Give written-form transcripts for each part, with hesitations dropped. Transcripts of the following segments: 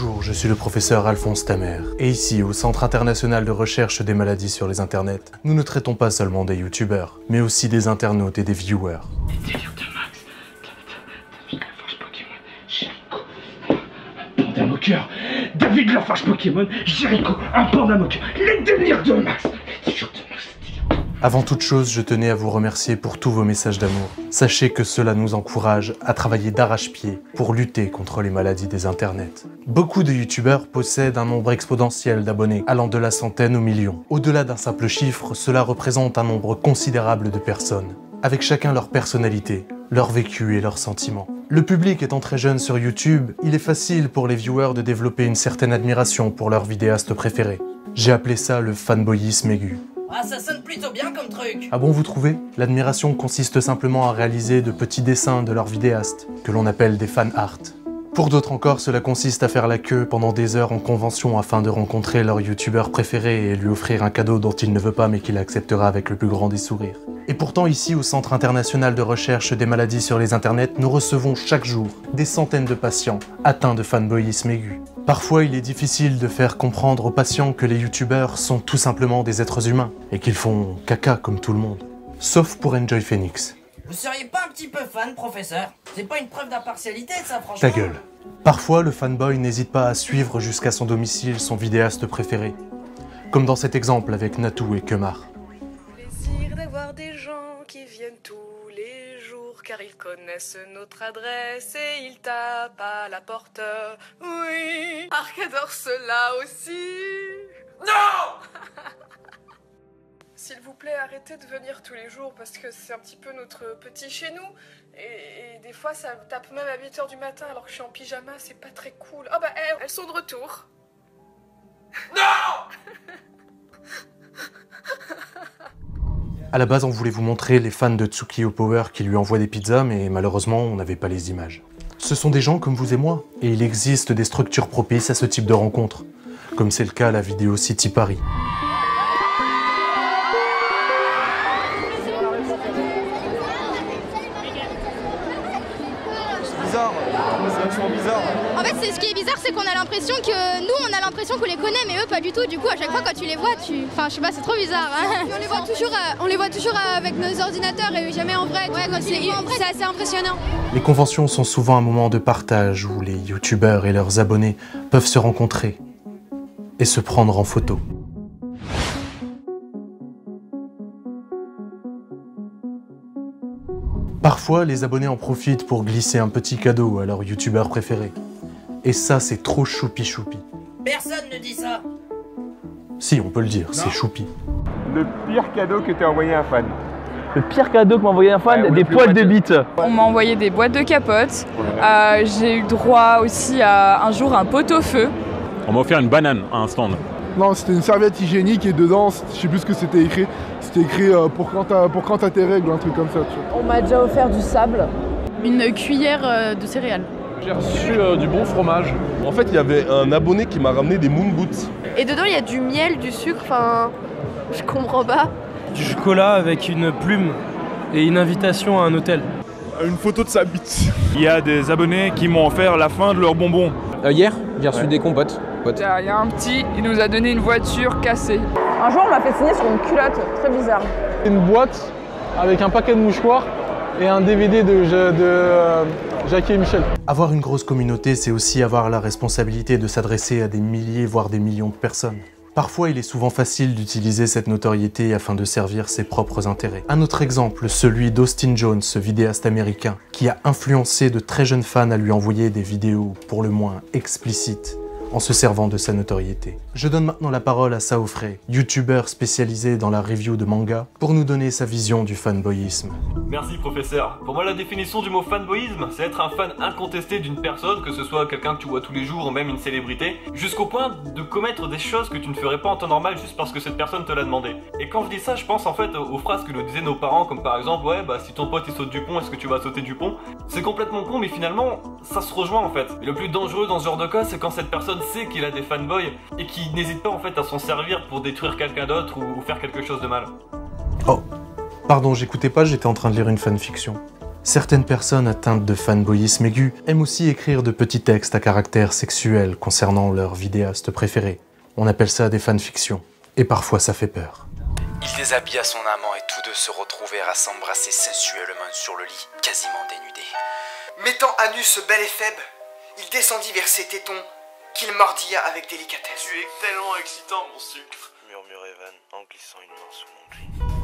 Bonjour, je suis le professeur Alphonse Tamer, et ici, au Centre international de recherche des maladies sur les internets, nous ne traitons pas seulement des youtubeurs, mais aussi des internautes et des viewers. Les délires de Max, David Lafarge Pokémon, Jericho, un panda moqueur, David Lafarge Pokémon, Jericho, un panda moqueur, les délires de Max, les délires de Max. Avant toute chose, je tenais à vous remercier pour tous vos messages d'amour. Sachez que cela nous encourage à travailler d'arrache-pied pour lutter contre les maladies des internets. Beaucoup de youtubeurs possèdent un nombre exponentiel d'abonnés, allant de la centaine aux millions. Au-delà d'un simple chiffre, cela représente un nombre considérable de personnes, avec chacun leur personnalité, leur vécu et leurs sentiments. Le public étant très jeune sur YouTube, il est facile pour les viewers de développer une certaine admiration pour leur vidéaste préféré. J'ai appelé ça le fanboyisme aigu. Ah, ça sonne plutôt bien comme truc. Ah bon, vous trouvez? L'admiration consiste simplement à réaliser de petits dessins de leur vidéaste, que l'on appelle des fan art. Pour d'autres encore, cela consiste à faire la queue pendant des heures en convention afin de rencontrer leur youtubeur préféré et lui offrir un cadeau dont il ne veut pas mais qu'il acceptera avec le plus grand des sourires. Et pourtant ici, au Centre international de recherche des maladies sur les internets, nous recevons chaque jour des centaines de patients atteints de fanboyisme aigu. Parfois, il est difficile de faire comprendre aux patients que les youtubeurs sont tout simplement des êtres humains et qu'ils font caca comme tout le monde. Sauf pour Enjoy Phoenix. Vous seriez pas un petit peu fan, professeur? C'est pas une preuve d'impartialité, ça, franchement. Ta gueule. Parfois, le fanboy n'hésite pas à suivre jusqu'à son domicile son vidéaste préféré. Comme dans cet exemple avec Natou et Kemar. Plaisir d'avoir des gens qui viennent tous les jours car ils connaissent notre adresse et ils tapent à la porte. Oui, Arc adore cela aussi. Non. S'il vous plaît, arrêtez de venir tous les jours parce que c'est un petit peu notre petit chez nous. Et des fois, ça tape même à 8 h du matin alors que je suis en pyjama, c'est pas très cool. Oh bah, elles sont de retour. Non. À la base, on voulait vous montrer les fans de Tsukio Power qui lui envoient des pizzas, mais malheureusement, on n'avait pas les images. Ce sont des gens comme vous et moi, et il existe des structures propices à ce type de rencontres, comme c'est le cas à la Video City Paris. En fait, ce qui est bizarre, c'est qu'on a l'impression que nous, on a l'impression qu'on les connaît, mais eux, pas du tout. Du coup, à chaque fois, quand tu les vois, Enfin, je sais pas, c'est trop bizarre. Hein. On les voit toujours avec nos ordinateurs et jamais en vrai. Ouais, quand tu les vois en vrai, c'est assez impressionnant. Les conventions sont souvent un moment de partage où les youtubeurs et leurs abonnés peuvent se rencontrer et se prendre en photo. Parfois, les abonnés en profitent pour glisser un petit cadeau à leur youtubeur préféré. Et ça, c'est trop choupi-choupi. Personne ne dit ça. Si, on peut le dire, c'est choupi. Le pire cadeau que t'as envoyé à un fan. Le pire cadeau que m'a envoyé un fan, des poils de bite. On m'a envoyé des boîtes de capote. J'ai eu droit aussi à un jour un pot-au-feu. On m'a offert une banane à un stand. Non, c'était une serviette hygiénique et dedans, je sais plus ce que c'était écrit. C'était écrit pour quand t'as tes règles ou un truc comme ça. Tu vois. On m'a déjà offert du sable. Une cuillère de céréales. J'ai reçu du bon fromage. En fait, il y avait un abonné qui m'a ramené des moon boots. Et dedans, il y a du miel, du sucre, enfin, je comprends pas. Du chocolat avec une plume et une invitation à un hôtel. Une photo de sa bite. Il y a des abonnés qui m'ont offert la fin de leurs bonbons. Hier, j'ai reçu des compotes. Il y a un petit, il nous a donné une voiture cassée. Un jour, on m'a fait signer sur une culotte, très bizarre. Une boîte avec un paquet de mouchoirs et un DVD de Jackie et Michel. Avoir une grosse communauté, c'est aussi avoir la responsabilité de s'adresser à des milliers, voire des millions de personnes. Parfois, il est souvent facile d'utiliser cette notoriété afin de servir ses propres intérêts. Un autre exemple, celui d'Austin Jones, ce vidéaste américain, qui a influencé de très jeunes fans à lui envoyer des vidéos pour le moins explicites, en se servant de sa notoriété. Je donne maintenant la parole à Saofrey, youtubeur spécialisé dans la review de manga, pour nous donner sa vision du fanboyisme. Merci professeur. Pour moi la définition du mot fanboyisme, c'est être un fan incontesté d'une personne, que ce soit quelqu'un que tu vois tous les jours ou même une célébrité, jusqu'au point de commettre des choses que tu ne ferais pas en temps normal juste parce que cette personne te l'a demandé. Et quand je dis ça, je pense en fait aux phrases que nous disaient nos parents, comme par exemple ouais bah si ton pote il saute du pont, est-ce que tu vas sauter du pont? C'est complètement con mais finalement ça se rejoint en fait. Et le plus dangereux dans ce genre de cas, c'est quand cette personne sait qu'il a des fanboys et qui n'hésite pas en fait à s'en servir pour détruire quelqu'un d'autre ou faire quelque chose de mal. Oh, pardon, j'écoutais pas, j'étais en train de lire une fanfiction. Certaines personnes atteintes de fanboyisme aigu aiment aussi écrire de petits textes à caractère sexuel concernant leur vidéaste préféré. On appelle ça des fanfictions. Et parfois ça fait peur. Il déshabilla son amant et tous deux se retrouvèrent à s'embrasser sensuellement sur le lit, quasiment dénudés. Mettant à nu ce bel et faible, il descendit vers ses tétons, qu'il mordilla avec délicatesse. Tu es tellement excitant, mon sucre, murmurait Van en glissant une main sous mon jean.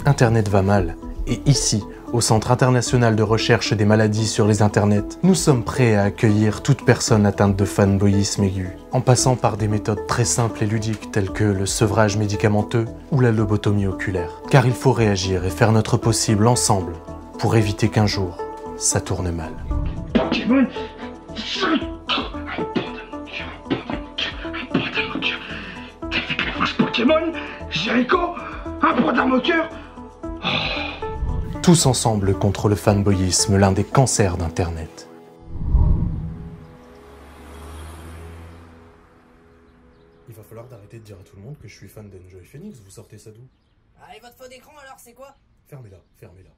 Internet va mal, et ici, au Centre international de recherche des maladies sur les internets, nous sommes prêts à accueillir toute personne atteinte de fanboyisme aigu, en passant par des méthodes très simples et ludiques telles que le sevrage médicamenteux ou la lobotomie oculaire. Car il faut réagir et faire notre possible ensemble pour éviter qu'un jour, ça tourne mal. Pokémon, Pokémon, Jericho, un panda moqueur. Tous ensemble contre le fanboyisme, l'un des cancers d'Internet. Il va falloir d'arrêter de dire à tout le monde que je suis fan d'Enjoy Phoenix, vous sortez ça d'où? Ah, et votre faux d'écran alors, c'est quoi? Fermez-la, fermez-la.